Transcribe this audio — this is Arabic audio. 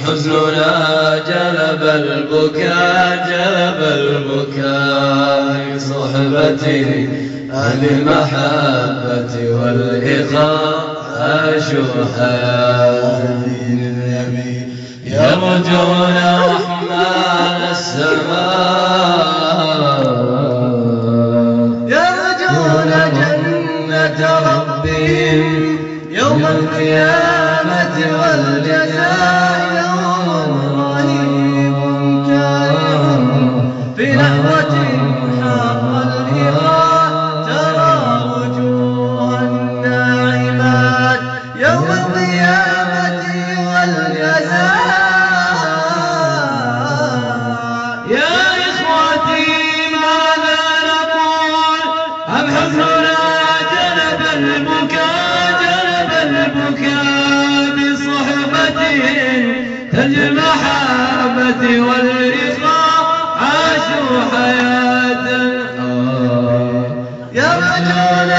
حزننا جلب البكاء لصحبة أهل المحبة والإخاء عاشوا حياة النبي يرجون رحمن السماء يرجون جنة ربهم يوم القيامة والجزاء يوم رهيب كان في لحظة حق الإخاء ترى وجوه الناعمات يوم القيامة والجزاء يا إخوتي ماذا نقول أم حزننا جلب البكاء بصحبتهم تاج المحبة والإخاء عاشوا حياة يرجون